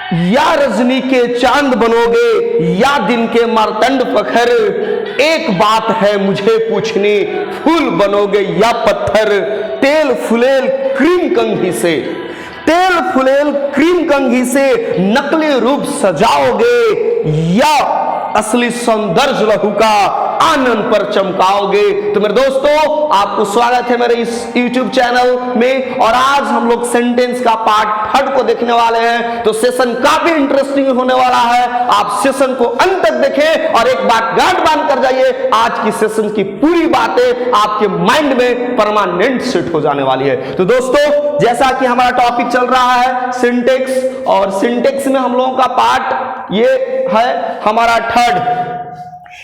या रजनी के चांद बनोगे या दिन के मार्तंड पखर, एक बात है मुझे पूछनी, फूल बनोगे या पत्थर। तेल फुलेल क्रीम कंघी से, तेल फुलेल क्रीम कंघी से नकली रूप सजाओगे या असली सौंदर्य लहू का आनंद पर चमकाओगे। तो मेरे दोस्तों, आपको स्वागत है मेरे इस YouTube चैनल में, और आज हम लोग सेंटेंस का पार्ट 3 को देखने वाले हैं। तो सेशन काफी इंटरेस्टिंग होने वाला है, आप सेशन को अंत तक देखें और एक बात गांठ बांध कर जाइए, आज की सेशन की पूरी बातें आपके माइंड में परमानेंट सेट हो जाने वाली है। तो दोस्तों, जैसा कि हमारा टॉपिक चल रहा है सिंटेक्स, और सिंटेक्स में हम लोगों का पार्ट ये है हमारा 3rd।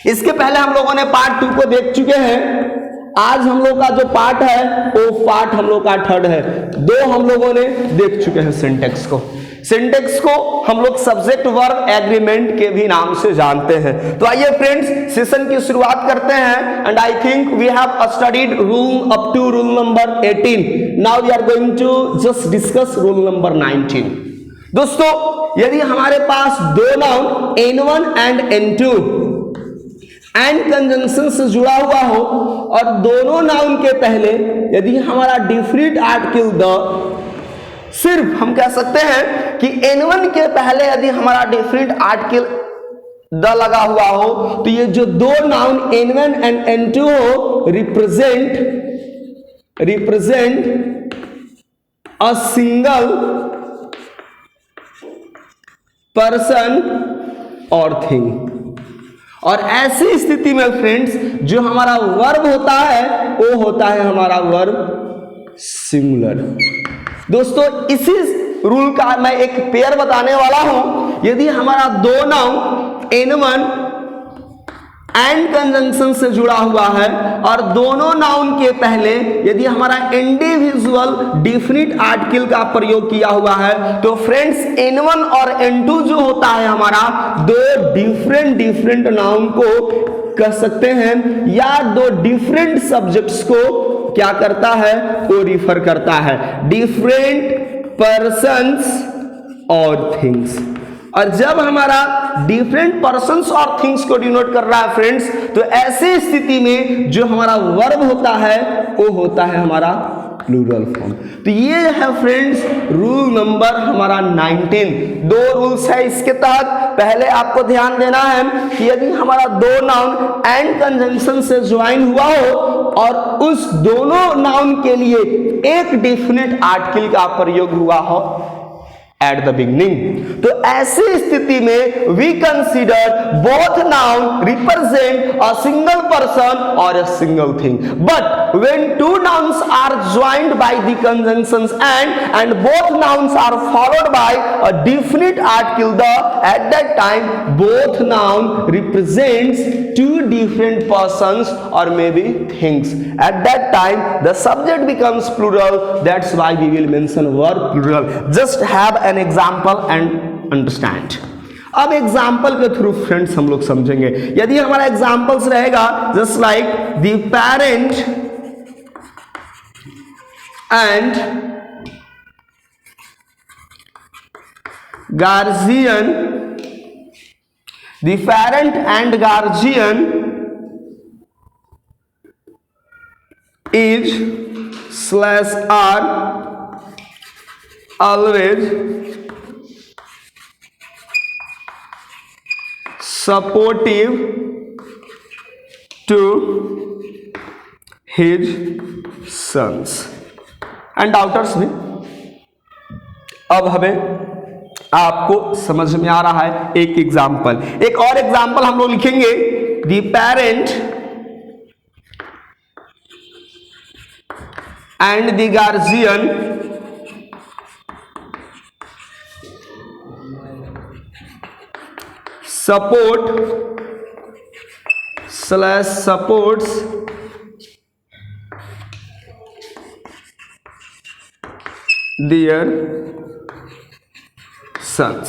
इसके पहले हम लोगों ने पार्ट 2 को देख चुके हैं। आज हम लोग का जो पार्ट है वो पार्ट हम लोग का 3rd है। 2 हम लोगों ने देख चुके हैं सिंटेक्स को। सिंटेक्स को हम लोग सब्जेक्ट वर्ब एग्रीमेंट के भी नाम से जानते हैं। तो आइए फ्रेंड्स, सेशन की शुरुआत करते हैं। And I think we have studied rule up to rule number 18। Now we are going to just discuss rule number 19। दोस्तों, यदि हमारे पास 2 noun N1 and N2 and conjunction से जुड़ा हुआ हो, और दोनों नाउन के पहले यदि हमारा डिफरेंट आर्टिकल द, सिर्फ हम कह सकते हैं कि N1 के पहले यदि हमारा डिफरेंट आर्टिकल द लगा हुआ हो, तो ये जो 2 नाउन N1 एंड N2 हो रिप्रेजेंट अ सिंगल पर्सन और थिंग। और ऐसी स्थिति में फ्रेंड्स, जो हमारा वर्ब होता है वो होता है हमारा वर्ब सिंगुलर। दोस्तों, इसी रूल का मैं एक पेयर बताने वाला हूं। यदि हमारा 2 नाउन N1 एंड कंजंक्शन से जुड़ा हुआ है, और दोनों नाउन के पहले यदि हमारा इंडिविजुअल डिफिनिट आर्टिकल का प्रयोग किया हुआ है, तो फ्रेंड्स N1 और N2 जो होता है हमारा 2 डिफरेंट नाउन को कह सकते हैं, या 2 डिफरेंट सब्जेक्ट्स को क्या करता है, वो रिफर करता है, डिफरेंट पर्सन्स और थिंग्स। और जब हमारा डिफरेंट पर्सन्स और थिंग्स को डिनोट कर रहा है फ्रेंड्स, तो ऐसी स्थिति में जो हमारा वर्ब होता है वो होता है हमारा प्लूरल फॉर्म। तो ये है फ्रेंड्स रूल नंबर हमारा 19। 2 रूल्स है इसके तहत। पहले आपको ध्यान देना है कि यदि हमारा 2 नाउन एंड कंजंक्शन से ज्वाइन हुआ हो, और उस दोनों नाउन के लिए एक डिफिनिट आर्टिकल का प्रयोग हुआ हो at the beginning, तो ऐसी स्थिति में we consider both noun represent a single person or a single thing. But when 2 nouns are joined by the conjunctions and both nouns are followed by a definite article the, at that time both noun represents 2 different persons or maybe things. At that time the subject becomes plural. That's why we will mention word plural. Just have an example and understand. अब example के through friends हम लोग समझेंगे। यदि हमारा examples रहेगा just like the parent and guardian, the parent and guardian is/are always supportive to his sons and daughters भी। अब हमें आपको समझ में आ रहा है एक एग्जाम्पल। एक और एग्जाम्पल हम लोग लिखेंगे, the parent and the guardian supports their sons।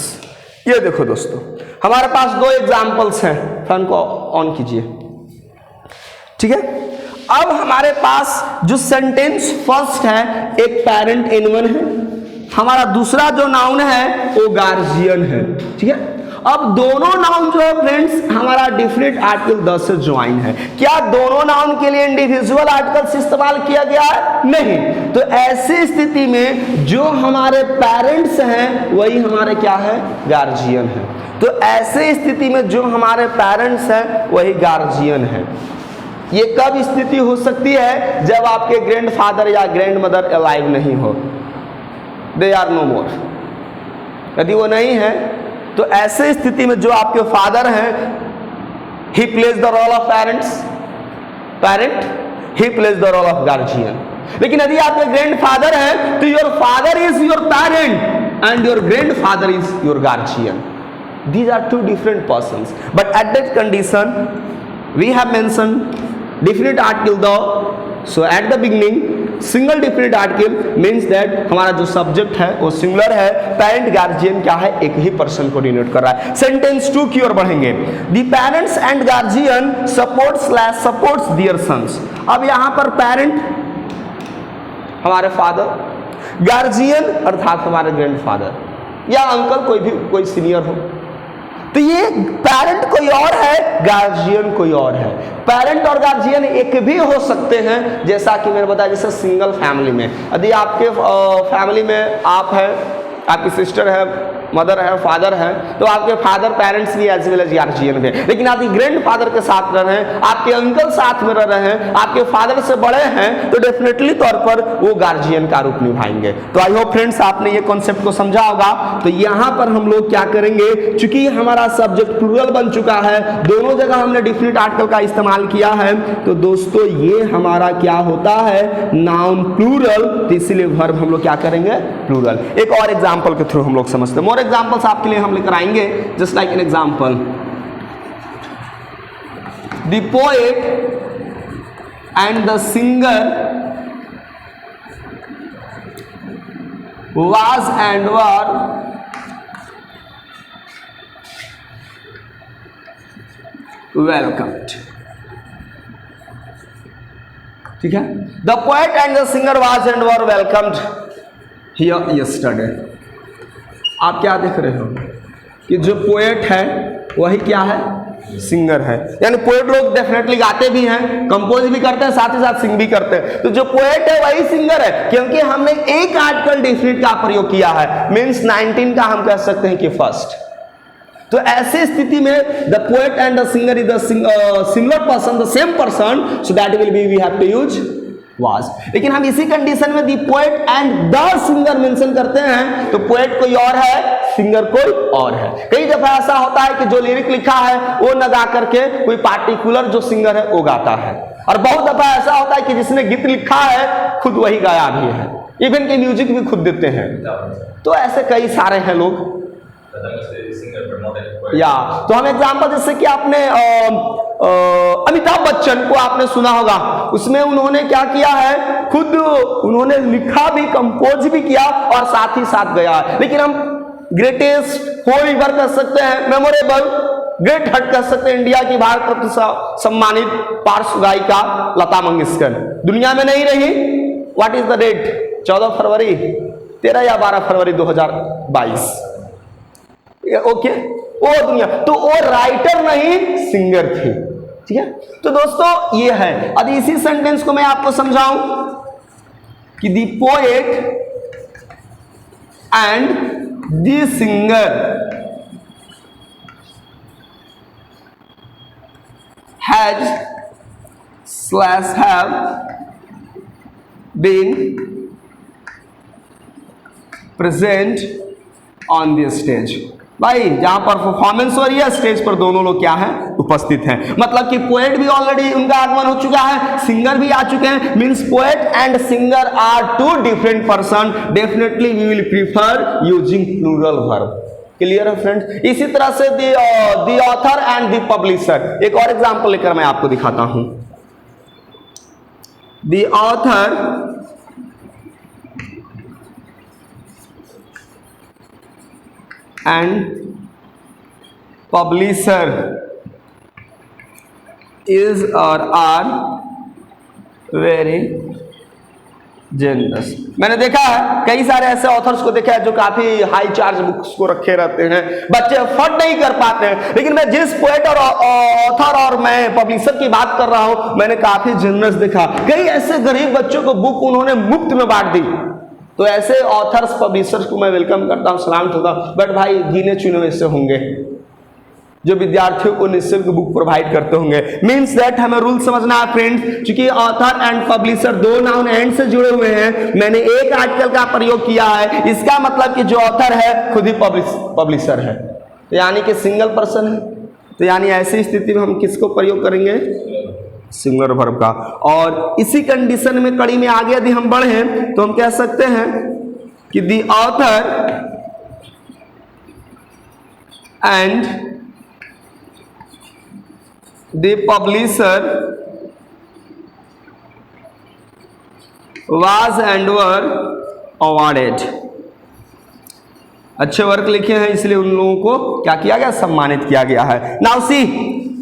ये देखो दोस्तों, हमारे पास 2 एग्जाम्पल्स हैं। फैन को ऑन कीजिए, ठीक है। अब हमारे पास जो सेंटेंस फर्स्ट है, एक पेरेंट N1 है हमारा दूसरा जो नाउन है वो गार्जियन है, ठीक है। अब दोनों नाउन जो है फ्रेंड्स हमारा डिफिनिट आर्टिकल 10 से ज्वाइन है। क्या दोनों नाउन के लिए इंडिविजुअल आर्टिकल्स इस्तेमाल किया गया है? नहीं। तो ऐसी स्थिति में जो हमारे पेरेंट्स हैं वही हमारे क्या है? गार्जियन है। तो ऐसे स्थिति में जो हमारे पेरेंट्स हैं वही गार्जियन है। ये कब स्थिति हो सकती है? जब आपके ग्रैंडफादर या ग्रैंड मदर अलाइव नहीं हो, दे आर नो मोर। यदि वो नहीं है तो ऐसे स्थिति में जो आपके फादर हैं, he plays the role of parent, he plays the role of guardian. लेकिन यदि आपके ग्रैंडफादर हैं तो your father is your parent and your grandfather is your guardian. These are two different persons, but at that condition we have mentioned definite article though. So at the beginning single definite article means that हमारा जो subject है वो singular है, parent guardian क्या है? एक ही person को denote कर रहा है। सेंटेंस 2 की ओर बढ़ेंगे। The parents and guardian supports their sons. अब यहाँ पर पेरेंट हमारे फादर, गार्जियन अर्थात हमारे ग्रैंडफादर या अंकल, कोई सीनियर हो। तो ये पेरेंट कोई और है, गार्जियन कोई और है। पेरेंट और गार्जियन एक भी हो सकते हैं, जैसा कि मैंने बताया। जैसे सिंगल फैमिली में यदि आपके फैमिली में आप हैं, आपकी सिस्टर है, मदर है, फादर है, तो आपके फादर पेरेंट्स भी एज वेल एज गार्जियन है। लेकिन आप ग्रैंड फादर के साथ रह रहे हैं, आपके अंकल साथ में रह रहे हैं, आपके फादर से बड़े हैं, तो डेफिनेटली तौर पर वो गार्जियन का रूप निभाएंगे। तो आई होप फ्रेंड्स आपने ये कॉन्सेप्ट को समझा होगा। तो यहाँ पर हम लोग क्या करेंगे, चूंकि हमारा सब्जेक्ट प्लूरल बन चुका है, दोनों जगह हमने डिफिनिट आर्टिकल का इस्तेमाल किया है, तो दोस्तों ये हमारा क्या होता है? Noun plural. तो इसीलिए वर्ब हम लोग क्या करेंगे? प्लूरल। एक और एग्जाम्पल के थ्रू हम लोग समझते हैं। मोर एग्जाम्पल्स आपके लिए हम लेकर आएंगे। Just like an example, the poet and the singer was and were welcomed। ठीक है, the poet and the singer was and were welcomed here yesterday। आप क्या देख रहे हो कि जो पोएट है वही क्या है? सिंगर है। यानी पोएट लोग डेफिनेटली गाते भी हैं, कंपोज भी करते हैं, साथ ही साथ सिंग भी करते हैं। तो जो पोएट है वही सिंगर है, क्योंकि हमने एक आर्टिकल डेफिनेट का प्रयोग किया है, मींस 19 का हम कह सकते हैं कि फर्स्ट। तो ऐसे स्थिति में the poet and the singer is the similar person, the same person, so that will be we have to use was। लेकिन हम इसी कंडीशन में the poet and the singer mention करते हैं, तो पोएट कोई और है, सिंगर कोई और है। कई दफा ऐसा होता है कि जो लिरिक लिखा है वो न गा करके कोई पार्टिकुलर जो सिंगर है वो गाता है, और बहुत दफा ऐसा होता है कि जिसने गीत लिखा है खुद वही गाया भी है, इवन के म्यूजिक भी खुद देते हैं। तो ऐसे कई सारे हैं लोग या। तो हम एग्जाम्पल, जैसे कि आपने अमिताभ बच्चन को आपने सुना होगा, उसमें उन्होंने क्या किया है? खुद उन्होंने लिखा भी, कंपोज भी किया और साथ ही साथ गया। लेकिन हम ग्रेटेस्ट होल एवर कह सकते हैं, मेमोरेबल, ग्रेट हट कह सकते हैं, इंडिया की भारत रत्न सम्मानित पार्श्व गायिका लता मंगेशकर दुनिया में नहीं रही। What is the date? 14 फरवरी, 13 या 12 फरवरी 2022। ओके, वो दुनिया, तो वो राइटर नहीं सिंगर थी। ठीक है, तो दोस्तों ये है। अब इसी सेंटेंस को मैं आपको समझाऊं कि the poet and the singer has / have been present on the stage। भाई जहां पर परफॉर्मेंस हो रही है स्टेज पर दोनों लोग क्या है? उपस्थित हैं। मतलब कि पोएट भी ऑलरेडी उनका आगमन हो चुका है, सिंगर भी आ चुके हैं, means poet and singer are two different person. Definitely we will prefer using plural verb. Clear है फ्रेंड? इसी तरह से the author and the publisher. एक और एग्जांपल लेकर मैं आपको दिखाता हूं। The author and publisher is or are very generous. मैंने देखा है कई सारे ऐसे ऑथर्स को देखा है जो काफी हाई चार्ज बुक्स को रखे रहते हैं, बच्चे अफोर्ड नहीं कर पाते हैं, लेकिन मैं जिस पोएट और ऑथर और मैं पब्लिशर की बात कर रहा हूं, मैंने काफी जेनरस देखा। कई ऐसे गरीब बच्चों को बुक उन्होंने मुफ्त में बांट दी। तो ऐसे ऑथर्स पब्लिशर्स को मैं वेलकम करता हूं, सलाम ठोकता हूं, बट भाई गिने चुने ऐसे होंगे जो विद्यार्थियों को निःशुल्क बुक प्रोवाइड करते होंगे। मीन्स दैट हमें रूल समझना है फ्रेंड्स, क्योंकि ऑथर एंड पब्लिशर दो नाउन एंड से जुड़े हुए हैं। मैंने एक आर्टिकल का प्रयोग किया है, इसका मतलब कि जो ऑथर है खुद ही पब्लिशर है, तो यानी कि सिंगल पर्सन है। तो यानी ऐसी स्थिति में हम किसको प्रयोग करेंगे? सिंगुलर वर्ब का। और इसी कंडीशन में कड़ी में आगे यदि हम बढ़े तो हम कह सकते हैं कि the author and the publisher was and were awarded। अच्छे वर्क लिखे हैं इसलिए उन लोगों को क्या किया गया? सम्मानित किया गया है। Now see,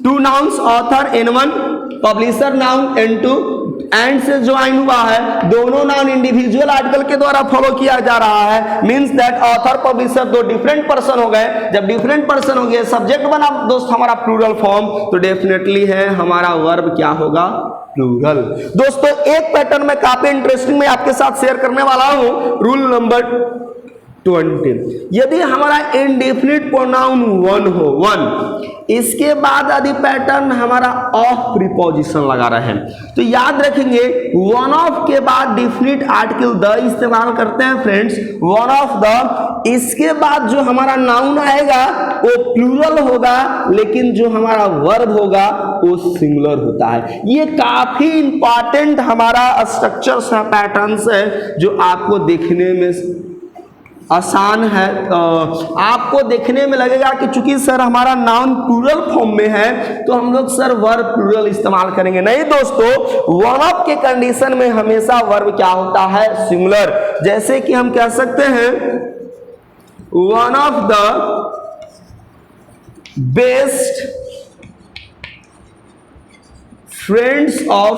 two nouns author N1, publisher noun N2, and से ज्वाइन हुआ है, दोनों नाउन इंडिविजुअल आर्टिकल के द्वारा फॉलो किया जा रहा है। मींस दैट ऑथर पब्लिशर दो डिफरेंट पर्सन हो गए। जब डिफरेंट पर्सन हो गए, सब्जेक्ट बना दोस्त हमारा प्लूरल फॉर्म, तो डेफिनेटली है हमारा वर्ब क्या होगा? प्लूरल। दोस्तों एक पैटर्न में काफी इंटरेस्टिंग मैं आपके साथ शेयर करने वाला हूं, रूल नंबर 20। यदि हमारा इंडेफिनिट प्रोनाउन वन हो, वन, इसके बाद यदि पैटर्न हमारा ऑफ प्रीपोजिशन लगा रहे हैं, तो याद रखेंगे वन ऑफ के बाद डिफिनिट आर्टिकल द इस्तेमाल करते हैं फ्रेंड्स, वन ऑफ द। इसके बाद जो हमारा नाउन आएगा वो प्लूरल होगा, लेकिन जो हमारा वर्ब होगा वो सिंगुलर होता है। ये काफी इंपॉर्टेंट हमारा स्ट्रक्चर्स है, पैटर्न्स है, जो आपको देखने में आसान है। आपको देखने में लगेगा कि चूंकि सर हमारा नाउन प्लूरल फॉर्म में है तो हम लोग सर वर्ब प्लूरल इस्तेमाल करेंगे। नहीं दोस्तों, वन ऑफ के कंडीशन में हमेशा वर्ब क्या होता है? सिंगुलर। जैसे कि हम कह सकते हैं one of the best friends of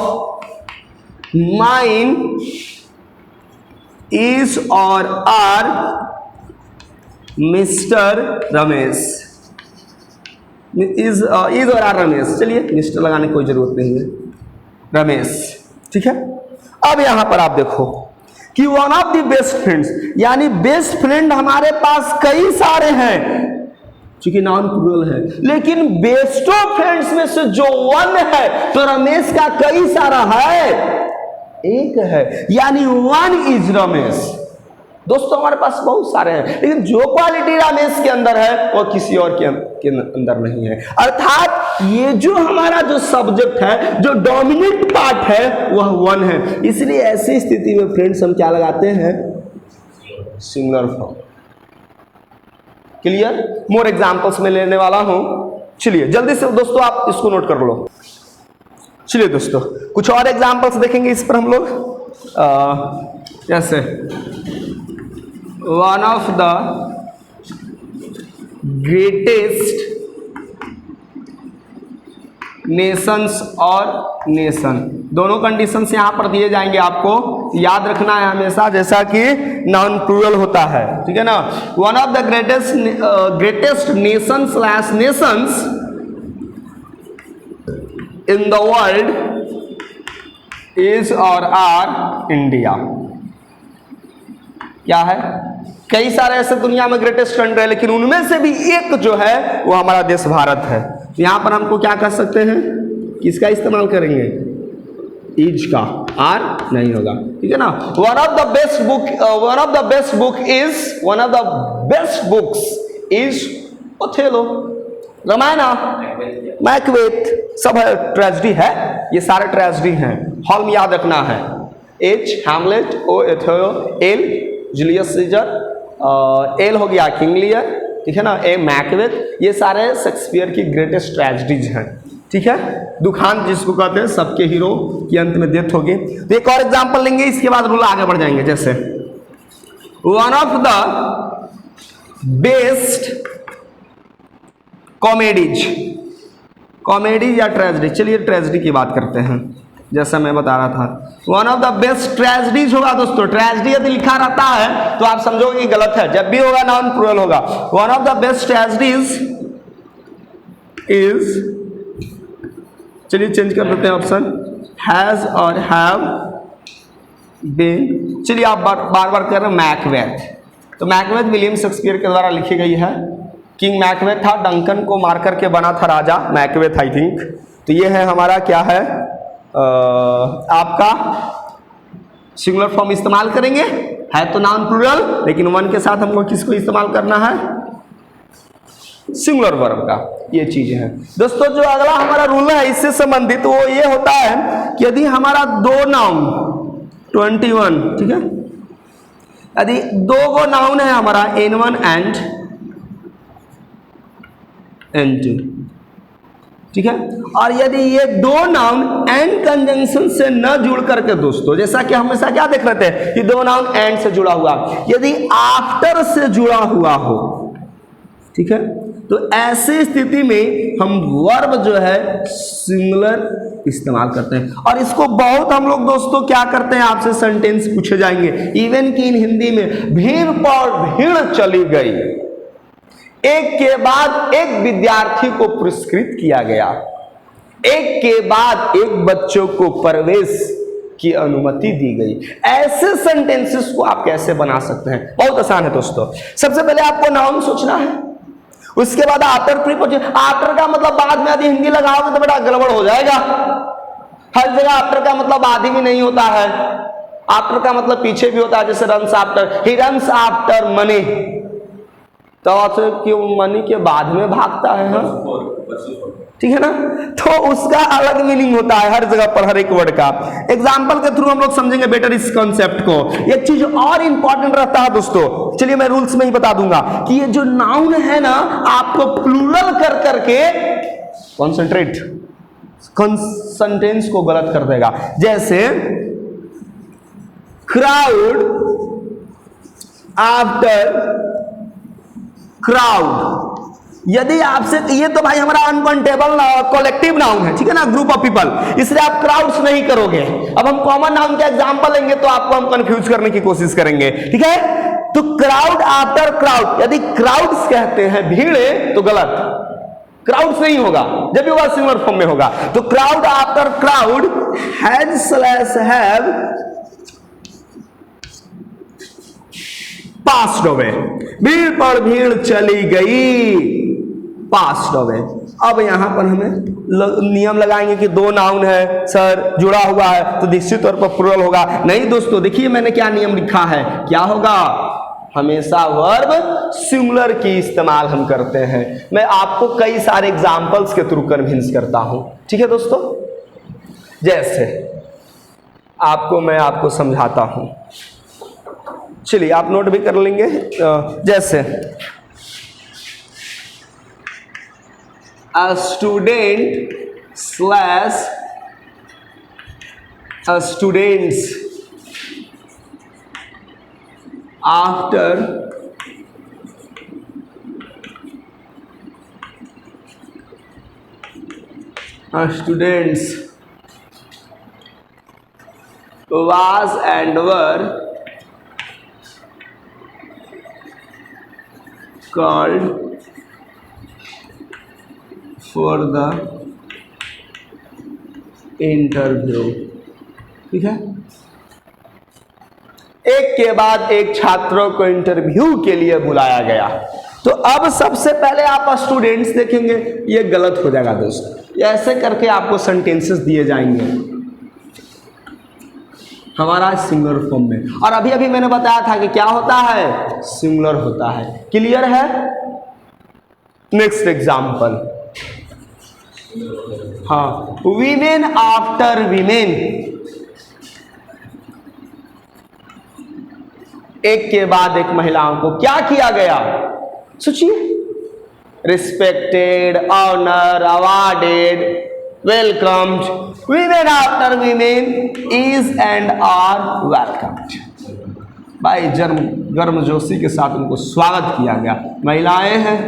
mine is or are mister Ramesh. Is or are Ramesh, चलिए मिस्टर लगाने की कोई जरूरत नहीं है, रमेश, ठीक है। अब यहां पर आप देखो कि one of the best friends, यानी बेस्ट फ्रेंड हमारे पास कई सारे हैं, क्योंकि नाउन प्लूरल है, लेकिन बेस्ट ऑफ फ्रेंड्स में से जो वन है तो रमेश का कई सारा है, एक है, यानी वन इज रमेश। दोस्तों हमारे पास बहुत सारे हैं, लेकिन जो क्वालिटी रमेश के अंदर है वो किसी और के अंदर नहीं है। अर्थात ये जो हमारा जो सब्जेक्ट है, जो डोमिनेंट पार्ट है, वह वन है। इसलिए ऐसी स्थिति में फ्रेंड्स हम क्या लगाते हैं? Singular form. Clear? More examples में लेने वाला हूं, चलिए जल्दी से दोस्तों आप इसको नोट कर लो। चलिए दोस्तों कुछ और एग्जांपल्स देखेंगे इस पर हम लोग। जैसे one of the greatest Nations और नेशन, दोनों कंडीशंस यहां पर दिए जाएंगे, आपको याद रखना है हमेशा, जैसा कि नाउन प्लूरल होता है, ठीक है ना। One of the greatest nation slash Nations in the world is or R India. क्या है? कई सारे ऐसे दुनिया में ग्रेटेस्ट कंट्री है, लेकिन उनमें से भी एक जो है वो हमारा देश भारत है। तो यहां पर हमको क्या कर सकते हैं? किसका इस्तेमाल करेंगे? इज का, आर नहीं होगा, ठीक है ना। One of the best books is Othello, Ramayana, Macbeth, सब है, ट्रेजेडी है, ये सारे ट्रेजेडी हैं। हॉल में याद रखना है, H Hamlet, O Othello, L Julius Caesar, L हो गया किंग लियर, ठीक है ना, ए मैकबेथ, ये सारे शेक्सपियर की ग्रेटेस्ट ट्रेजेडीज हैं, ठीक है। दुखांत जिसको कहते हैं, सबके हीरो की अंत में डेथ होगी। तो एक और एग्जांपल लेंगे, इसके बाद रूल आगे बढ़ जाएंगे। जैसे one of the best comedies या ट्रेजेडी, चलिए ट्रेजेडी की बात करते हैं। जैसा मैं बता रहा था। One of the best tragedies होगा दोस्तों, ट्रेजेडी यदि लिखा रहता है तो आप समझोगे कि गलत है, जब भी होगा नाउन प्लूरल होगा। One of the best tragedies is, चलिए चेंज कर देते हैं ऑप्शन, हैज और हैव बीन। चलिए आप बार बार कर रहे हैं मैकबेथ, तो मैकबेथ विलियम शेक्सपियर के द्वारा लिखी गई है। किंग मैकबेथ था, डंकन को मार करके बना था राजा मैकबेथ आई थिंक। तो ये है हमारा क्या है आपका सिंगुलर फॉर्म इस्तेमाल करेंगे, है तो नाउन प्लूरल, लेकिन वन के साथ हमको किसको इस्तेमाल करना है, सिंगुलर वर्ब का। ये चीजें हैं दोस्तों। जो अगला हमारा रूल है इससे संबंधित वो ये होता है कि यदि हमारा दो नाउन 21, ठीक है, यदि दो गो नाउन है हमारा N1 एंड N2, ठीक है, और यदि ये दो नाउन एंड कंजंक्शन से न जुड़ करके दोस्तों, जैसा कि हमेशा क्या देख रहे थे कि दो नाउन एंड से जुड़ा हुआ, यदि आफ्टर से जुड़ा हुआ हो, ठीक है, तो ऐसी स्थिति में हम वर्ब जो है सिंगुलर इस्तेमाल करते हैं। और इसको बहुत हम लोग दोस्तों क्या करते हैं, आपसे सेंटेंस पूछे जाएंगे इवन कि इन हिंदी में, भीड़ पर भीड़ चली गई, एक के बाद एक विद्यार्थी को पुरस्कृत किया गया, एक के बाद एक बच्चों को प्रवेश की अनुमति दी गई। ऐसे सेंटेंसेस को आप कैसे बना सकते हैं, बहुत आसान है दोस्तों। सबसे पहले आपको नाउन सोचना है, उसके बाद आफ्टर प्रीपोजिशन। आफ्टर का मतलब बाद में यदि हिंदी लगाओगे तो बेटा गड़बड़ हो जाएगा। हर जगह आफ्टर का मतलब आदि भी नहीं होता है, आफ्टर का मतलब पीछे भी होता है, जैसे runs after, he runs after money, तो क्यों मनी के बाद में भागता है, ठीक है ना, तो उसका अलग मीनिंग होता है हर जगह पर, हर एक वर्ड का। एग्जाम्पल के थ्रू हम लोग समझेंगे बेटर इस कॉन्सेप्ट को। एक चीज और इंपॉर्टेंट रहता है दोस्तों, चलिए मैं रूल्स में ही बता दूंगा कि ये जो नाउन है ना, आपको प्लूरल कर करके सेंटेंस को गलत कर देगा। जैसे क्राउड आफ्टर क्राउड, यदि आपसे, ये तो भाई हमारा अनकाउंटेबल कलेक्टिव नाउन है, ठीक है ना, ग्रुप ऑफ पीपल, इसलिए आप क्राउड्स नहीं करोगे। अब हम कॉमन नाउन का एग्जांपल लेंगे तो आपको हम कंफ्यूज करने की कोशिश करेंगे, ठीक है। तो क्राउड आफ्टर क्राउड, यदि क्राउड्स कहते हैं भीड़े तो गलत, क्राउड्स नहीं होगा, जब भी होगा सिंगुलर फॉर्म में होगा। तो crowd after crowd has slash have passed away, भीड़ पर भीड़ चली गई, पास्ड अवे। अब यहां पर हमें नियम लगाएंगे कि दो नाउन है सर, जुड़ा हुआ है तो निश्चित तौर पर प्लूरल होगा। नहीं दोस्तों, देखिए मैंने क्या नियम लिखा है, क्या होगा, हमेशा वर्ब सिंगुलर की इस्तेमाल हम करते हैं। मैं आपको कई सारे एग्जांपल्स के थ्रू कन्विंस करता हूं, ठीक है दोस्तों। जैसे मैं आपको समझाता हूं, चलिए आप नोट भी कर लेंगे। जैसे a student slash a students after a students was and were called for the interview, ठीक है। एक के बाद एक छात्रों को इंटरव्यू के लिए बुलाया गया। तो अब सबसे पहले आप स्टूडेंट्स देखेंगे, ये गलत हो जाएगा दोस्त। ऐसे करके आपको सेंटेंसेस दिए जाएंगे हमारा सिंगुलर फॉर्म में, और अभी अभी मैंने बताया था कि क्या होता है, सिंगुलर होता है। क्लियर है? नेक्स्ट एग्जांपल, हाँ, वीमेन आफ्टर वीमेन, एक के बाद एक महिलाओं को क्या किया गया, सोचिए, respected, honour, awarded, welcomed, women after women is and are welcomed. भाई गर्मजोशी के साथ उनको स्वागत किया गया। महिलाएं हैं,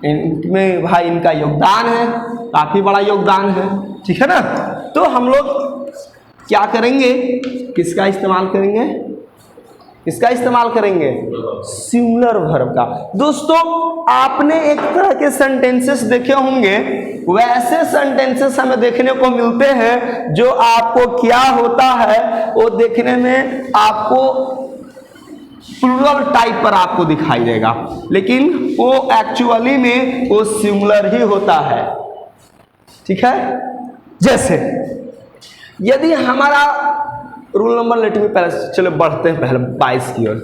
इनमें भाई इनका योगदान है, काफी बड़ा योगदान है, ठीक है ना। तो हम लोग क्या करेंगे, किसका इस्तेमाल करेंगे, इसका इस्तेमाल करेंगे सिंगुलर वर्ब का। दोस्तों आपने एक तरह के सेंटेंसेस देखे होंगे, वैसे सेंटेंसेस हमें देखने को मिलते हैं जो आपको क्या होता है वो देखने में आपको प्लूरल टाइप पर आपको दिखाई देगा, लेकिन वो एक्चुअली में वो सिंगुलर ही होता है। ठीक है, जैसे यदि हमारा रूल नंबर लेट में पहले चलो बढ़ते हैं पहले 22 की ओर।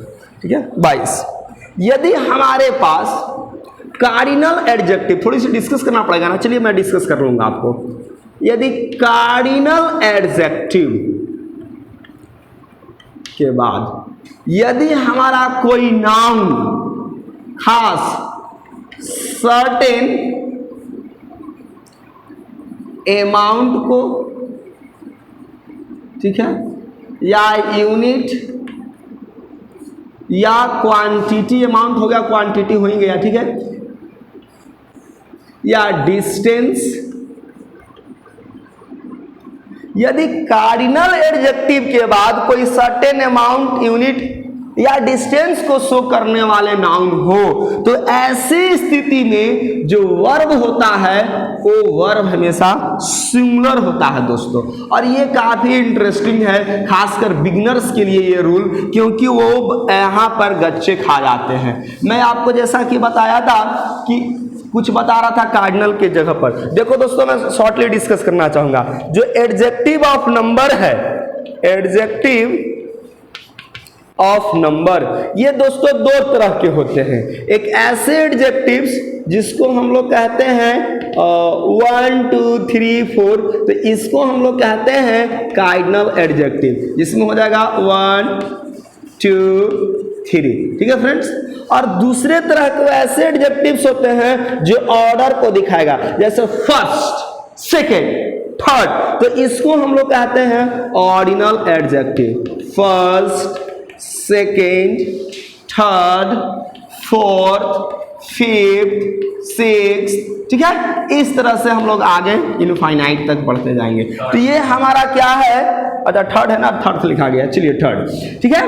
ठीक है 22, यदि हमारे पास कार्डिनल एडजेक्टिव, थोड़ी सी डिस्कस करना पड़ेगा ना, चलिए मैं डिस्कस कर लूंगा आपको। यदि कार्डिनल एडजेक्टिव के बाद यदि हमारा कोई नाउन खास सर्टेन अमाउंट को, ठीक है, या यूनिट या क्वांटिटी, अमाउंट हो गया क्वांटिटी हो ही गया, ठीक है, या डिस्टेंस, यदि कार्डिनल एडजेक्टिव के बाद कोई सर्टेन अमाउंट, यूनिट या डिस्टेंस को शो करने वाले नाउन हो, तो ऐसी स्थिति में जो वर्ब होता है वो वर्ब हमेशा सिंगुलर होता है दोस्तों। और ये काफी इंटरेस्टिंग है खासकर बिगिनर्स के लिए ये रूल, क्योंकि वो यहाँ पर गच्चे खा जाते हैं। मैं आपको जैसा कि बताया था कि कुछ बता रहा था कार्डिनल के जगह पर, देखो दोस्तों मैं शॉर्टली डिस्कस करना चाहूंगा। जो एडजेक्टिव ऑफ नंबर है, एडजेक्टिव ऑफ नंबर, ये दोस्तों दो तरह के होते हैं। एक ऐसे एडजेक्टिव्स जिसको हम लोग कहते हैं 1 2 3 4, तो इसको हम लोग कहते हैं कार्डिनल एडजेक्टिव, जिसमें हो जाएगा 1 2 3। ठीक है फ्रेंड्स, और दूसरे तरह के ऐसे एडजेक्टिव्स होते हैं जो ऑर्डर को दिखाएगा, जैसे फर्स्ट, सेकेंड, थर्ड, तो इसको हम लोग कहते हैं ordinal adjective. First, second, third, fourth, fifth, six, ठीक है, इस तरह से हम लोग आगे इनफाइनाइट तक बढ़ते जाएंगे। तो ये हमारा क्या है, अच्छा थर्ड है ना, थर्ड लिखा गया, चलिए थर्ड, ठीक है,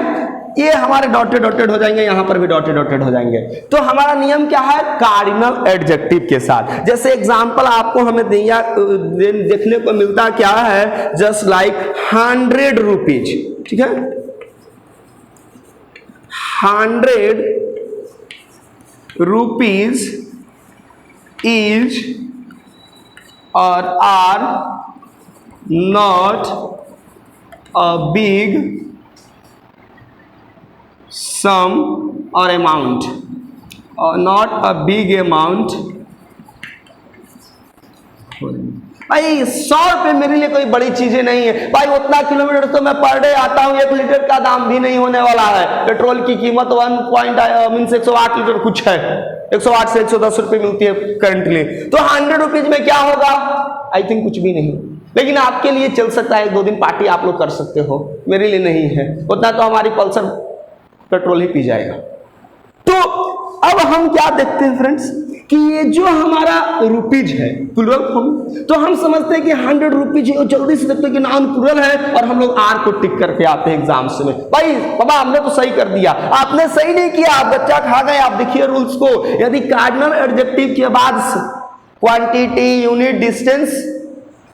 ये हमारे डॉटेड डॉटेड हो जाएंगे, यहां पर भी डॉटेड डॉटेड हो जाएंगे। तो हमारा नियम क्या है, कार्डिनल एडजेक्टिव के साथ। जैसे एग्जांपल आपको हमें दिया देखने को मिलता क्या है, जस्ट लाइक 100 रुपीज, ठीक है, 100 rupees is or are not a big sum or amount, or not a big amount। भाई 100 रुपये मेरे लिए कोई बड़ी चीजें नहीं है भाई, उतना किलोमीटर तो मैं पर डे आता हूँ, 1 लीटर का दाम भी नहीं होने वाला है। पेट्रोल की कीमत 108 लीटर कुछ है, 108 से 110 रुपये मिलती है करंटली, तो 100 रुपीज में क्या होगा, आई थिंक कुछ भी नहीं। लेकिन आपके लिए चल सकता है, 1-2 दिन पार्टी आप लोग कर सकते हो, मेरे लिए नहीं है, उतना तो हमारी पल्सर पेट्रोल ही पी जाएगा। तो अब हम क्या देखते हैं फ्रेंड्स कि ये जो हमारा रुपीज है प्लूरल फॉर्म, तो हम समझते हैं कि 100 रुपीज है, जल्दी से देखते हैं कि नाउन प्लूरल है, और हम लोग आर को टिक करके आते हैं एग्जाम्स में। भाई बाबा हमने तो सही कर दिया, आपने सही नहीं किया, आप बच्चा खा गए। आप देखिए रूल्स को, यदि कार्डिनल एडजेक्टिव के बाद क्वांटिटी, यूनिट, डिस्टेंस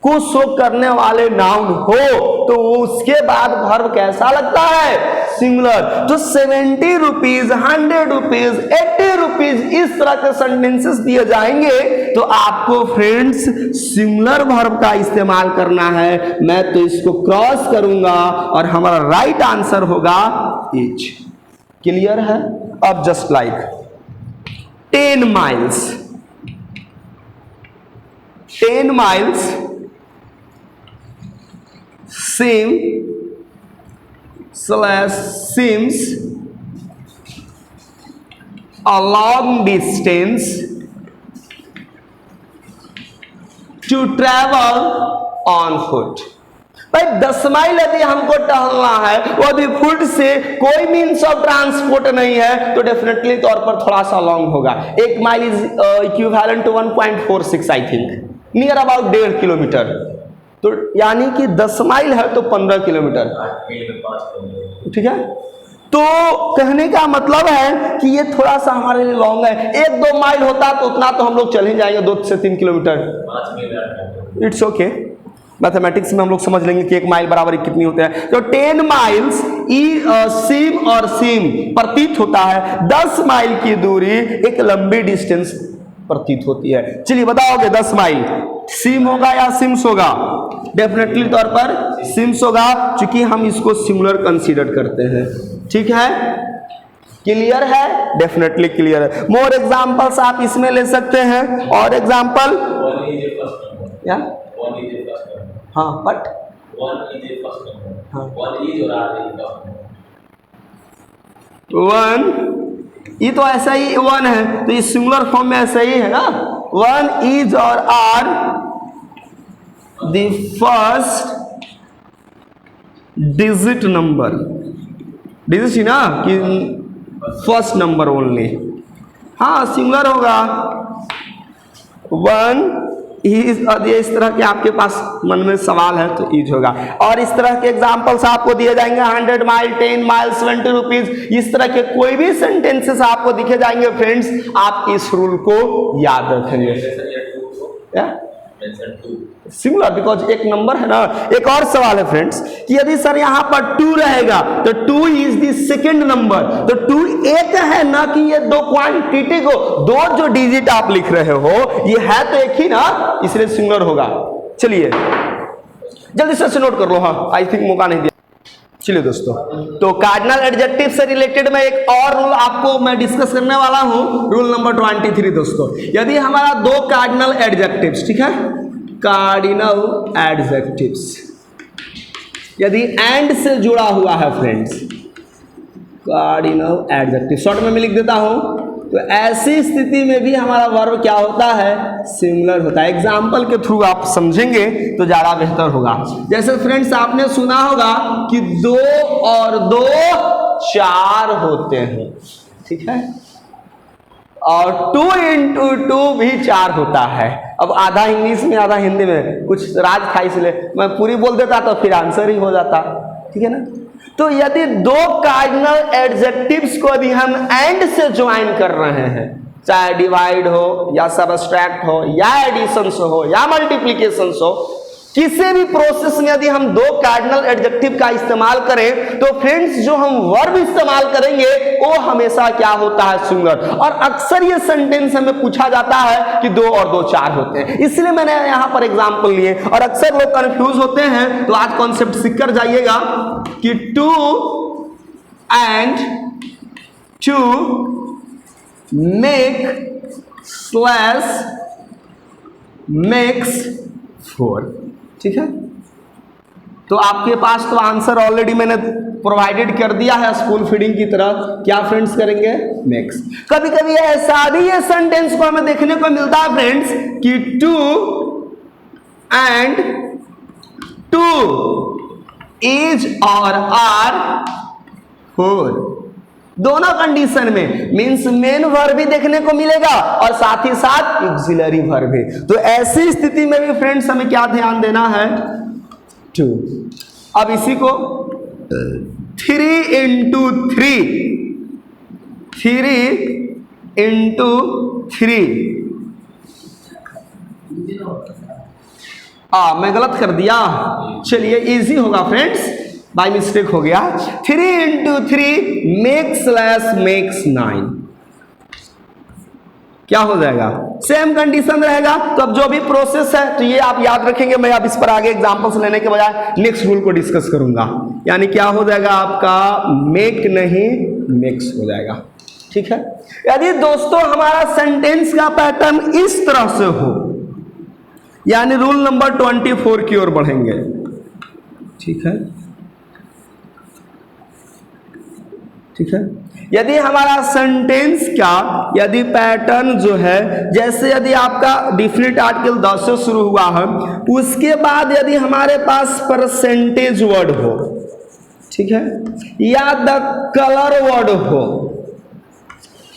को शो करने वाले नाउन हो, तो उसके बाद वर्ब कैसा लगता है, सिंगुलर। तो 70 रुपीज, 100 रुपीज, 80 रुपीज, इस तरह के सेंटेंसेस दिए जाएंगे, तो आपको फ्रेंड्स सिंगुलर वर्ब का इस्तेमाल करना है। मैं तो इसको क्रॉस करूंगा और हमारा राइट आंसर होगा इज। क्लियर है? अब just like 10 miles, 10 miles seems a long distance to travel on foot। भाई 10 माइल यदि हमको टहलना है, वो भी फुट से, कोई मीन्स ऑफ ट्रांसपोर्ट नहीं है, तो डेफिनेटली तौर पर थोड़ा सा लॉन्ग होगा। 1 mile is equivalent to 1.46 I think, near about 1.5 kilometre. तो यानी कि 10 माइल है तो 15 किलोमीटर, ठीक है। तो कहने का मतलब है कि ये थोड़ा सा हमारे लिए लॉन्ग है। 1-2 माइल होता तो उतना तो हम लोग चल ही जाएंगे, 2 से 3 किलोमीटर, इट्स ओके। मैथमेटिक्स में हम लोग समझ लेंगे कि 1 माइल बराबर कितनी होते हैं। तो 10 माइल्स सीम और सीम प्रतीत होता है, 10 माइल की दूरी एक लंबी डिस्टेंस प्रतीत होती है। चलिए बताओगे 10 माइल सीम होगा या सिम्स होगा? डेफिनेटली तौर पर सिम्स होगा, क्योंकि हम इसको सिमिलर कंसीडर करते हैं, ठीक है। क्लियर है? डेफिनेटली क्लियर है। मोर एग्जांपल्स आप इसमें ले सकते हैं, और एग्जांपल या हाँ बट वन, ये तो ऐसा ही 1 है, तो ये सिंगुलर फॉर्म में ऐसा ही है ना। 1 is or are the first digit number, digit ही ना कि फर्स्ट नंबर ओनली, हाँ सिंगुलर होगा। 1 इज, इस तरह के आपके पास मन में सवाल है तो इज होगा। और इस तरह के एग्जांपल्स आपको दिए जाएंगे, 100 माइल, 10 माइल, 70 रुपीज, इस तरह के कोई भी सेंटेंसेस आपको दिखे जाएंगे फ्रेंड्स। आप इस रूल को याद रखेंगे, सिमिलर, बिकॉज एक नंबर है ना। एक और सवाल है फ्रेंड्स कि यदि सर यहाँ पर 2 रहेगा तो 2 इज द सेकेंड नंबर, तो 2 एक है ना कि ये 2 क्वांटिटी को, 2 जो डिजिट आप लिख रहे हो ये है तो एक ही ना, इसलिए सिमिलर होगा। चलिए जल्दी से नोट कर लो, हाँ आई थिंक मौका नहीं दिया। चलिए दोस्तों, तो कार्डिनल एडजेक्टिव से रिलेटेड में एक और रूल आपको मैं डिस्कस करने वाला हूं, रूल नंबर 23 दोस्तों। यदि हमारा 2 कार्डिनल एडजेक्टिव्स, ठीक है, कार्डिनल एडजेक्टिव्स यदि एंड से जुड़ा हुआ है फ्रेंड्स, कार्डिनल एडजेक्टिव शॉर्ट में मैं लिख देता हूं, तो ऐसी स्थिति में भी हमारा वर्ब क्या होता है? सिमिलर होता है। एग्जाम्पल के थ्रू आप समझेंगे तो ज्यादा बेहतर होगा। जैसे फ्रेंड्स आपने सुना होगा कि 2 और 2 4 होते हैं, ठीक है, और 2 into 2 भी 4 होता है। अब आधा इंग्लिश में आधा हिंदी में, कुछ राज था इसलिए मैं पूरी बोल देता तो फिर आंसर ही हो जाता, ठीक है ना। तो यदि 2 कार्डिनल एडजेक्टिव्स को यदि हम एंड से ज्वाइन कर रहे हैं, चाहे डिवाइड हो या सबट्रैक्ट हो या एडिशन हो या मल्टीप्लिकेशन हो, किसी भी प्रोसेस में यदि हम 2 कार्डिनल एडजेक्टिव का इस्तेमाल करें तो फ्रेंड्स जो हम वर्ब इस्तेमाल करेंगे वो हमेशा क्या होता है? सिंगुलर। और अक्सर ये सेंटेंस हमें पूछा जाता है कि 2 और 2 4 होते हैं, इसलिए मैंने यहाँ पर एग्जांपल लिए। और अक्सर लोग कंफ्यूज होते हैं, तो आज कॉन्सेप्ट सीख कर जाइएगा कि 2 and 2 makes 4, ठीक है। तो आपके पास तो आंसर ऑलरेडी मैंने प्रोवाइडेड कर दिया है स्कूल फीडिंग की तरह। क्या फ्रेंड्स करेंगे? मेक्स। कभी कभी ऐसा भी ये सेंटेंस को हमें देखने को मिलता है फ्रेंड्स कि 2 and 2 इज और आर 4, दोनों कंडीशन में मींस मेन वर्ब भी देखने को मिलेगा और साथ ही साथ ऑक्सिलरी वर्ब भी। तो ऐसी स्थिति में भी फ्रेंड्स हमें क्या ध्यान देना है? 2। अब इसी को 3 into 3 मैं गलत कर दिया, चलिए इजी होगा फ्रेंड्स, बाय मिस्टेक हो गया। 3 into 3 makes 9, क्या हो जाएगा? सेम कंडीशन रहेगा। तो अब जो भी प्रोसेस है तो ये आप याद रखेंगे। मैं अब इस पर आगे एग्जांपल्स लेने के बजाय नेक्स्ट रूल को डिस्कस करूंगा, यानी क्या हो जाएगा आपका? मेक नहीं मेक्स हो जाएगा, ठीक है। यदि दोस्तों हमारा सेंटेंस का पैटर्न इस तरह से हो, यानी रूल नंबर 24 की ओर बढ़ेंगे, ठीक है, ठीक है। यदि हमारा सेंटेंस का यदि पैटर्न जो है, जैसे यदि आपका डिफिनिट आर्टिकल 10 से शुरू हुआ है, उसके बाद यदि हमारे पास परसेंटेज वर्ड हो, ठीक है, या द कलर वर्ड हो,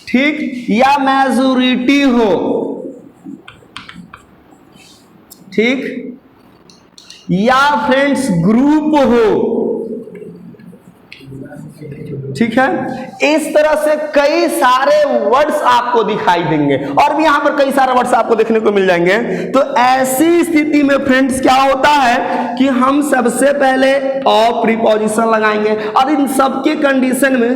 ठीक, या मेजोरिटी हो, ठीक, या फ्रेंड्स ग्रुप हो, ठीक है। इस तरह से कई सारे वर्ड्स आपको दिखाई देंगे और भी यहां पर कई सारे वर्ड्स आपको देखने को मिल जाएंगे। तो ऐसी स्थिति में फ्रेंड्स क्या होता है कि हम सबसे पहले ऑफ प्रीपोजिशन लगाएंगे और इन सब के कंडीशन में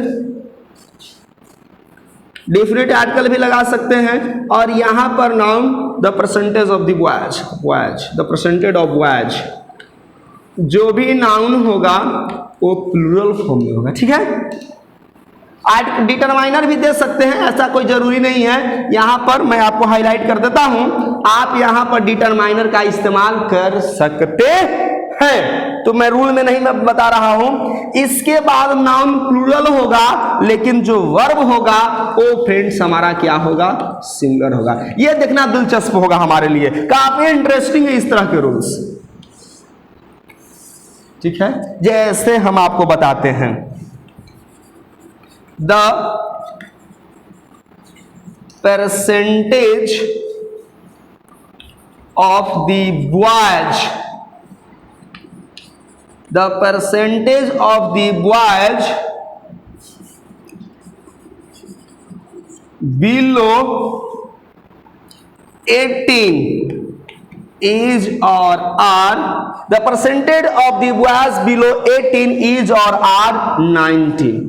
डेफिनेट आर्टिकल भी लगा सकते हैं और यहां पर noun the percentage of the boys, the percentage of boys, जो भी नाउन होगा वो प्लूरल फॉर्म में होगा, ठीक है। डिटरमाइनर भी दे सकते हैं, ऐसा कोई जरूरी नहीं है। यहां पर मैं आपको हाईलाइट कर देता हूं, आप यहां पर डिटरमाइनर का इस्तेमाल कर सकते हैं, तो मैं रूल में नहीं मैं बता रहा हूं। इसके बाद नाउन प्लूरल होगा लेकिन जो वर्ब होगा वो फ्रेंड्स हमारा क्या होगा, सिंगुलर होगा। ये देखना दिलचस्प होगा हमारे लिए, काफी इंटरेस्टिंग है इस तरह के रूल्स, ठीक है। जैसे हम आपको बताते हैं, the percentage of the boys, the percentage of the boys below 18 is or are, the percentage of the boys below 18 is or are 19,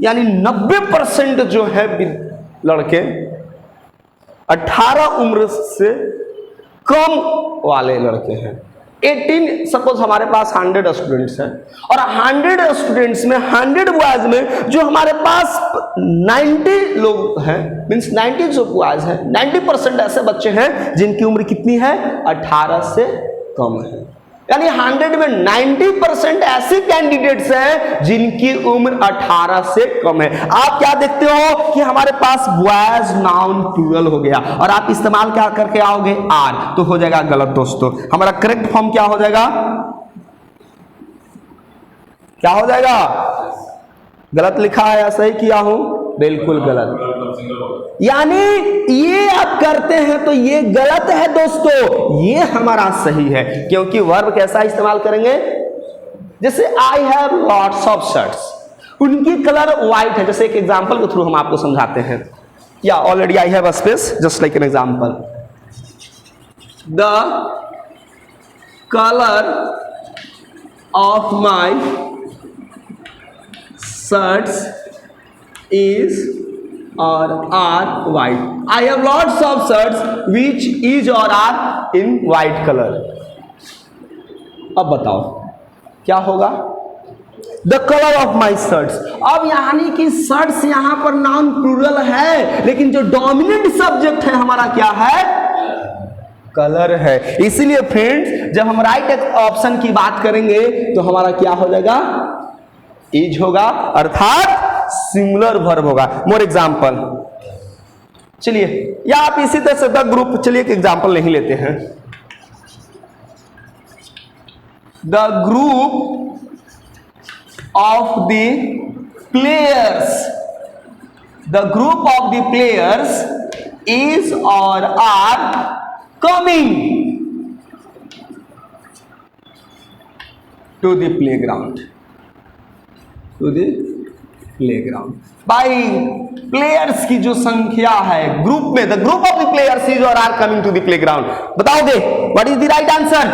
यानी 90% जो है लड़के 18 उम्र से कम वाले लड़के हैं। 18 सपोज हमारे पास 100 स्टूडेंट्स हैं और 100 स्टूडेंट्स में 100 बॉयज में जो हमारे पास 90 लोग हैं, मींस 90 जो बॉयज हैं, 90% ऐसे बच्चे हैं जिनकी उम्र कितनी है, 18 से कम है। यानी 100 में 90% ऐसे कैंडिडेट्स हैं जिनकी उम्र 18 से कम है। आप क्या देखते हो कि हमारे पास बॉयज नाउन प्लूरल हो गया और आप इस्तेमाल क्या करके आओगे, आर, तो हो जाएगा गलत दोस्तों। हमारा करेक्ट फॉर्म क्या हो जाएगा, क्या हो जाएगा, गलत लिखा है या सही किया हूं, बिल्कुल गलत। यानी ये आप करते हैं तो ये गलत है दोस्तों, ये हमारा सही है, क्योंकि वर्ब कैसा इस्तेमाल करेंगे, जैसे I have lots of shirts, उनकी कलर व्हाइट है। जैसे एक एग्जांपल के थ्रू हम आपको समझाते हैं, या already I have a space, just like an example, the colour of my shirts is or are white. I have lots of shirts which is or are in white color. अब बताओ क्या होगा, the colour of my shirts. अब यानी कि shirts यहां पर noun plural है लेकिन जो डोमिनेंट सब्जेक्ट है हमारा क्या है, कलर है। इसीलिए फ्रेंड्स जब हम राइट ऑप्शन की बात करेंगे तो हमारा क्या हो जाएगा, इज होगा, अर्थात सिंगुलर वर्ब होगा। मोर एग्जाम्पल, चलिए या आप इसी तरह से द ग्रुप, चलिए एक एग्जाम्पल नहीं लेते हैं, the group of the players, the group of the players is or are coming to the playground, to the playground. भाई प्लेयर्स की जो संख्या है ग्रुप में, the group of the players is or are coming to the playground, बताओगे what is the right answer,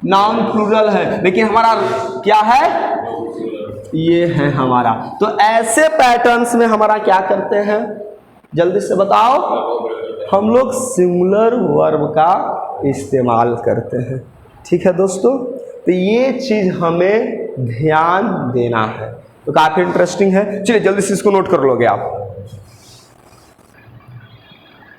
noun plural है लेकिन हमारा क्या है, ये है हमारा। तो ऐसे पैटर्न्स में हमारा क्या करते हैं, जल्दी से बताओ, हम लोग सिंगुलर वर्ब का इस्तेमाल करते हैं, ठीक है दोस्तों। तो ये चीज हमें ध्यान देना है, तो काफी इंटरेस्टिंग है। चलिए जल्दी से इसको नोट कर लोगे आप।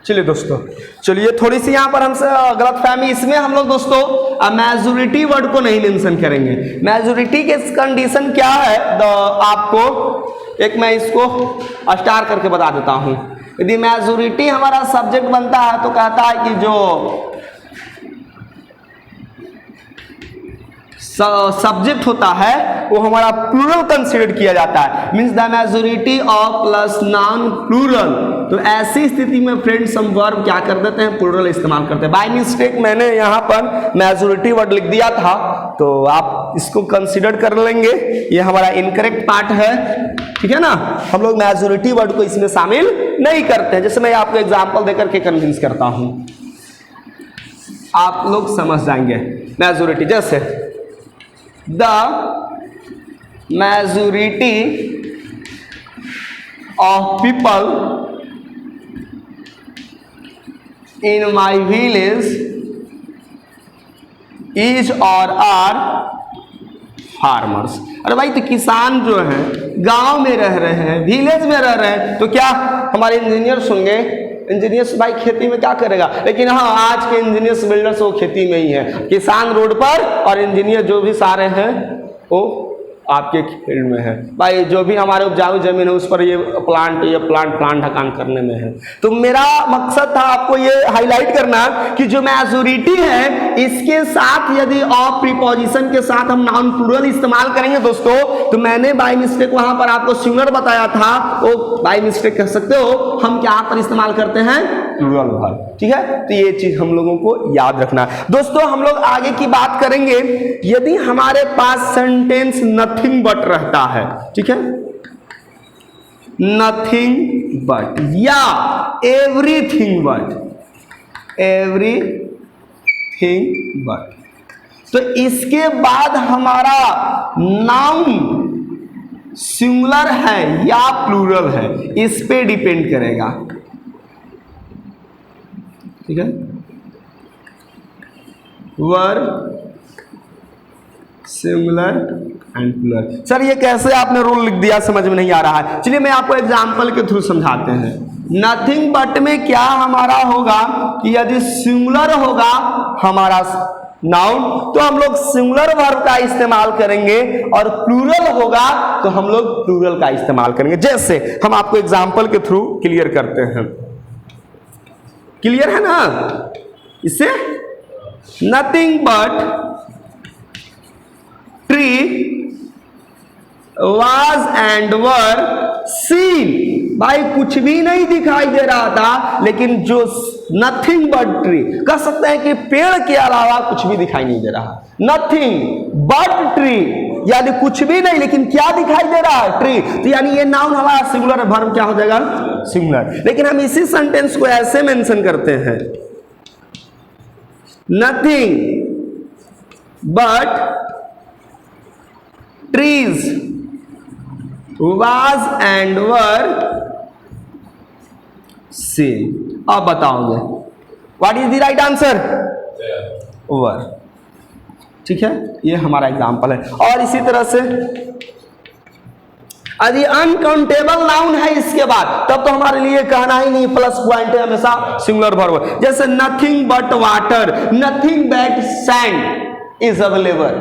चलिए दोस्तों, चलिए थोड़ी सी यहां पर हमसे गलतफहमी, इसमें हम लोग दोस्तों मेजॉरिटी वर्ड को नहीं मेंशन करेंगे। मेजॉरिटी के कंडीशन क्या है, आपको एक मैं इसको स्टार करके बता देता हूं। यदि मेजॉरिटी हमारा सब्जेक्ट बनता है तो कहता है कि जो सब्जेक्ट होता है वो हमारा प्लूरल कंसीडर किया जाता है, means the majority of plus noun plural. तो ऐसी स्थिति में फ्रेंड्स हम वर्ब क्या कर देते हैं, प्लूरल इस्तेमाल करते हैं। बाय मिस्टेक मैंने यहाँ पर मेजोरिटी वर्ड लिख दिया था, तो आप इसको कंसीडर कर लेंगे, ये हमारा इनकरेक्ट पार्ट है, ठीक है ना। हम लोग मेजोरिटी वर्ड को इसमें शामिल नहीं करते हैं। जैसे मैं आपको एग्जाम्पल देकर के कन्विंस करता हूं, आप लोग समझ जाएंगे। मेजोरिटी, जैसे the majority of people in my village is or are farmers. अरे भाई, तो किसान जो है गांव में रह रहे हैं, विलेज में रह रहे हैं, तो क्या हमारे इंजीनियर्स होंगे? इंजीनियर्स भाई खेती में क्या करेगा, लेकिन हाँ आज के इंजीनियर्स बिल्डर्स वो खेती में ही है। किसान रोड पर और इंजीनियर जो भी सारे हैं वो आपके फील्ड में है। भाई जो भी हमारे उपजाऊ जमीन है उस पर ये प्लांट ढकान करने में है। तो मेरा मकसद था आपको ये हाईलाइट करना कि जो मेजोरिटी है इसके साथ यदि ऑफ प्रीपोजिशन के साथ हम नाउन प्लूरल इस्तेमाल करेंगे दोस्तों, तो मैंने बाय मिस्टेक वहां पर आपको सिंगुलर बताया था, वो बाय मिस्टेक कह सकते हो, हम क्या पर इस्तेमाल करते हैं, प्लूरल वर्ब, ठीक है। तो ये चीज हम लोगों को याद रखना है दोस्तों। हम लोग आगे की बात करेंगे, यदि हमारे पास सेंटेंस नथिंग बट रहता है, ठीक है, नथिंग बट या एवरीथिंग बट, एवरीथिंग बट, तो इसके बाद हमारा नाउन सिंगुलर है या प्लूरल है, इस पे डिपेंड करेगा, ठीक है। Verb singular and plural. Sir ये कैसे आपने रूल लिख दिया, समझ में नहीं आ रहा है। चलिए मैं आपको एग्जांपल के थ्रू समझाते हैं। नथिंग बट में क्या हमारा होगा कि यदि सिंगुलर होगा हमारा नाउन तो हम लोग सिंगुलर वर्ब का इस्तेमाल करेंगे, और प्लूरल होगा तो हम लोग प्लूरल का इस्तेमाल करेंगे। जैसे हम आपको एग्जांपल के थ्रू क्लियर करते हैं, क्लियर है ना। इससे nothing but tree was and were scene. भाई कुछ भी नहीं दिखाई दे रहा था, लेकिन जो नथिंग बट ट्री, कह सकते हैं कि पेड़ के अलावा कुछ भी दिखाई नहीं दे रहा। नथिंग बट ट्री यानी कुछ भी नहीं, लेकिन क्या दिखाई दे रहा है, ट्री। तो यानी ये नाउन हमारा सिंगुलर, वर्ब क्या हो जाएगा, सिंगुलर। लेकिन हम इसी सेंटेंस को ऐसे मेंशन करते हैं, nothing but trees was and were seen. अब बताओगे what is the right answer, were, ठीक है। ये हमारा एग्जांपल है। और इसी तरह से यदि अनकाउंटेबल नाउन है इसके बाद, तब तो हमारे लिए कहना ही नहीं, प्लस पॉइंट है हमेशा सिंगुलर वर्ब। जैसे nothing but water, nothing but sand is available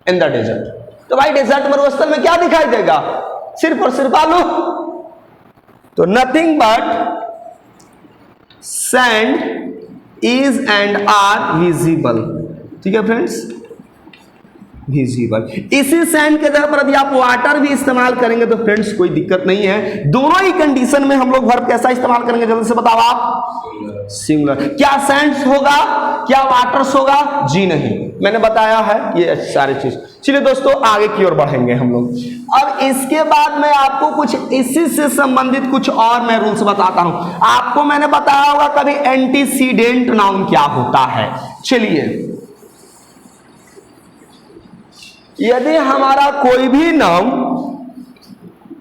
in the desert. तो भाई डेजर्ट मरुस्थल में क्या दिखाई देगा, सिर्फ और सिर्फ आलू। तो nothing but sand is and are visible, ठीक है फ्रेंड्स, विजिबल। इसी सैंड के जगह पर यदि आप वाटर भी इस्तेमाल करेंगे तो फ्रेंड्स कोई दिक्कत नहीं है। दोनों ही कंडीशन में हम लोग वर्ब कैसा इस्तेमाल करेंगे, जल्दी से बताओ आप, सिंगुलर। क्या सैंड्स होगा, क्या वाटर्स होगा, जी नहीं, मैंने बताया है ये सारी चीज। चलिए दोस्तों आगे की ओर बढ़ेंगे हम लोग। अब इसके बाद मैं आपको कुछ इसी से संबंधित कुछ और मैं रूल्स बताता हूं। आपको मैंने बताया होगा कभी एंटीसीडेंट नाउन क्या होता है। चलिए, यदि हमारा कोई भी नाउन,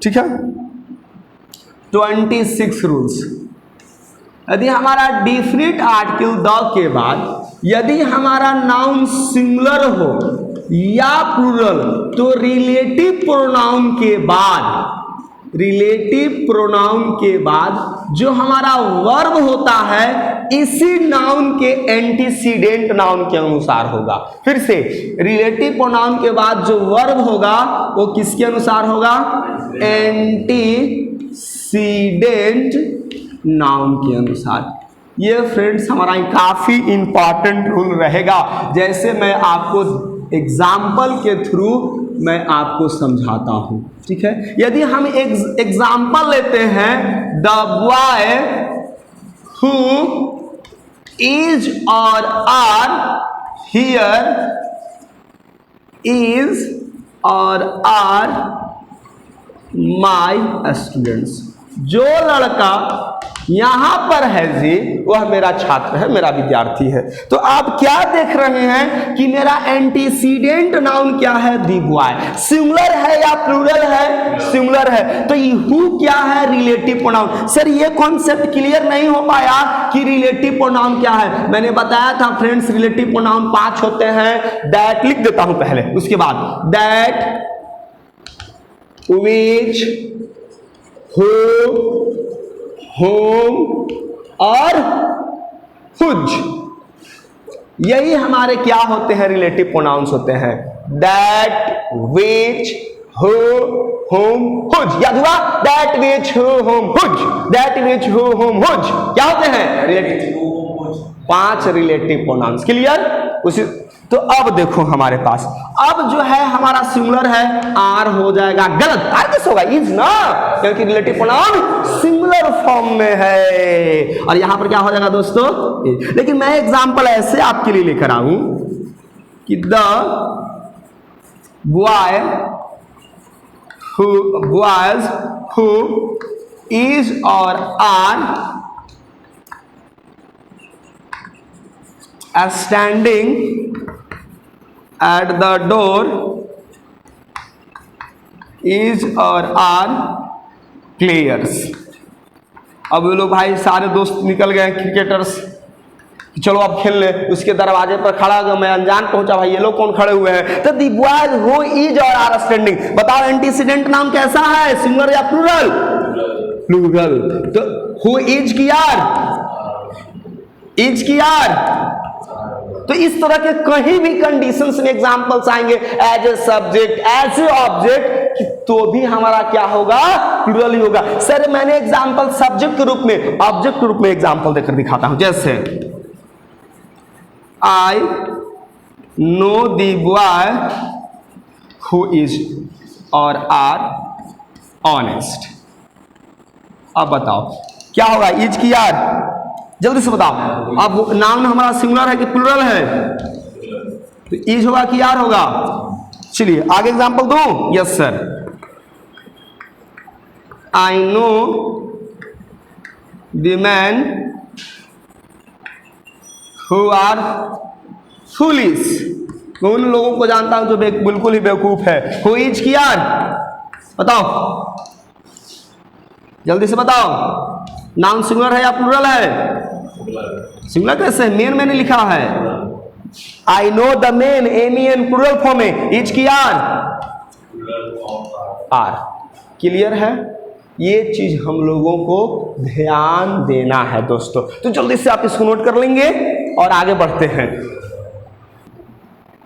ठीक है, 26 रूल्स, यदि हमारा डिफिनिट आर्टिकल द के बाद यदि हमारा नाउन सिंगुलर हो या प्लूरल, तो रिलेटिव प्रोनाउन के बाद, रिलेटिव प्रोनाउन के बाद जो हमारा वर्ब होता है इसी नाउन के एंटीसीडेंट नाउन के अनुसार होगा। फिर से, रिलेटिव प्रोनाउन के बाद जो वर्ब होगा वो किसके अनुसार होगा, एंटीसीडेंट नाउन के अनुसार। ये फ्रेंड्स हमारा काफी इंपॉर्टेंट रूल रहेगा। जैसे मैं आपको एग्जाम्पल के थ्रू मैं आपको समझाता हूं, ठीक है। यदि हम एग्जाम्पल लेते हैं, the boy who is or are here is or are my students. जो लड़का यहां पर है जी, वह मेरा छात्र है, मेरा विद्यार्थी है। तो आप क्या देख रहे हैं कि मेरा एंटीसीडेंट नाउन क्या है, दी बॉय। सिंगुलर है या प्लूरल है, सिंगुलर है। तो हु क्या है, रिलेटिव प्रोनाउन। सर ये कॉन्सेप्ट क्लियर नहीं हो पाया कि रिलेटिव प्रोनाउन क्या है। मैंने बताया था फ्रेंड्स, रिलेटिव प्रोनाउन 5 होते हैं। दैट लिख देता हूं पहले, उसके बाद दैट, which, who, whom और whose, यही हमारे क्या होते हैं, रिलेटिव प्रोनाउंस होते हैं। That, which, who, whom, whose। याद हुआ, that, which, who, whom, whose। That, which, who, whom, whose क्या होते हैं, रिलेटिव। 5 relative pronouns. क्लियर। उसी तो अब देखो हमारे पास, अब जो है हमारा सिंगुलर है, आर हो जाएगा गलत। आर किस होगा, इज ना, क्योंकि रिलेटिव प्रोनाउन सिंगुलर फॉर्म में है। और यहां पर क्या हो जाएगा दोस्तों, लेकिन मैं एग्जांपल ऐसे आपके लिए लेकर आऊं कि the boy boys who is or are standing at the door is और are players। अब ये लोग भाई सारे दोस्त निकल गए क्रिकेटर्स, चलो अब खेल ले। उसके दरवाजे पर खड़ा हो, मैं अनजान पहुंचा, भाई ये लोग कौन खड़े हुए हैं। तो दी boys who is or are standing. बताओ एंटीसीडेंट नाम कैसा है, सिंगुलर या प्लूरल, प्लूरल। तो हु इज की आर, इज की आर। तो इस तरह के कहीं भी कंडीशंस में एग्जांपल्स आएंगे, as a subject, as a object, तो भी हमारा क्या होगा, प्लूरल ही होगा। सर मैंने एग्जांपल सब्जेक्ट के रूप में, ऑब्जेक्ट के रूप में एग्जांपल देकर दिखाता हूं। जैसे आई know the boy who is or are honest. अब बताओ क्या होगा, इज की आर, जल्दी से बताओ। अब नाउन हमारा सिंगुलर है कि प्लूरल है, तो इज होगा कि आर होगा। चलिए आगे एग्जांपल दूं। Yes sir, I know the man who are foolish. मैं उन लोगों को जानता हूं जो बिल्कुल ही बेवकूफ है। हु इज की आर, बताओ जल्दी से बताओ। नाउन सिंगुलर है या प्लूरल है, सिंगुलर कैसे, मेन मैंने लिखा है। I know the men, in plural form में, इज की आर, आर। क्लियर है। ये चीज हम लोगों को ध्यान देना है दोस्तों। तो जल्दी से आप इसको नोट कर लेंगे और आगे बढ़ते हैं।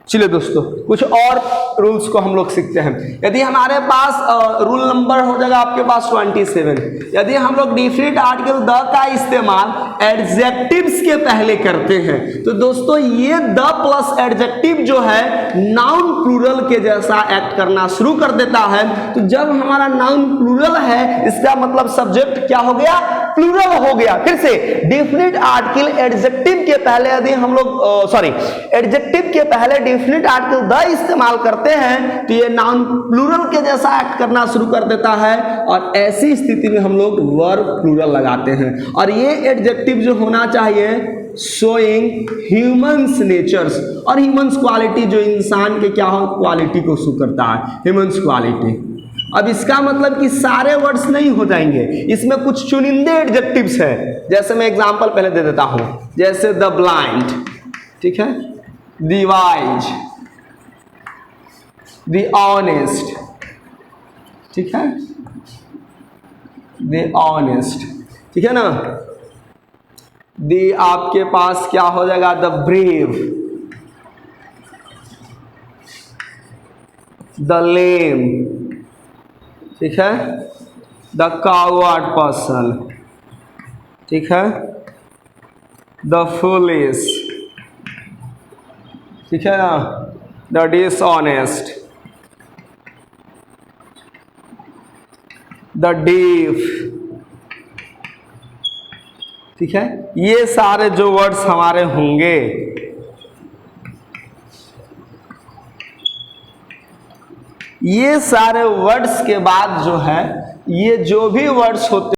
चलिए दोस्तों, कुछ और रूल्स को हम लोग सीखते हैं। यदि हमारे पास रूल नंबर हो जाएगा आपके पास 27, यदि हम लोग डिफिनिट आर्टिकल द का इस्तेमाल एडजेक्टिव्स के पहले करते हैं, तो दोस्तों ये द प्लस एडजेक्टिव जो है नाउन प्लूरल के जैसा एक्ट करना शुरू कर देता है। तो जब हमारा नाउन प्लूरल है, इसका मतलब सब्जेक्ट क्या हो गया, प्लूरल हो गया। फिर से डिफिनिट आर्टिकल एडजेक्टिव के पहले यदि हम लोग एडजेक्टिव के पहले डिफिनिट आर्टिकल द इस्तेमाल करते हैं, तो ये नाउन प्लूरल के जैसा एक्ट करना शुरू कर देता है, और ऐसी स्थिति में हम लोग वर्ब प्लूरल लगाते हैं। और ये एडजेक्टिव जो होना चाहिए शोइंग ह्यूमन्स नेचर्स, और ह्यूमन्स क्वालिटी, जो इंसान के क्या हो, क्वालिटी को शो करता है, ह्यूमन्स क्वालिटी। अब इसका मतलब कि सारे वर्ड्स नहीं हो जाएंगे, इसमें कुछ चुनिंदे एडजेक्टिव्स हैं। जैसे मैं एग्जांपल पहले दे देता हूं, जैसे द ब्लाइंड, ठीक है, द वाइज, द ऑनेस्ट, ठीक है, द ऑनेस्ट, ठीक है ना। द आपके पास क्या हो जाएगा, द ब्रेव, द लेम, ठीक है, द कावर्ड पर्सन, ठीक है, द फूलिश, ठीक है ना, द डिसऑनेस्ट, द डीफ, ठीक है। ये सारे जो वर्ड्स हमारे होंगे, ये सारे वर्ड्स के बाद जो है, ये जो भी वर्ड्स होते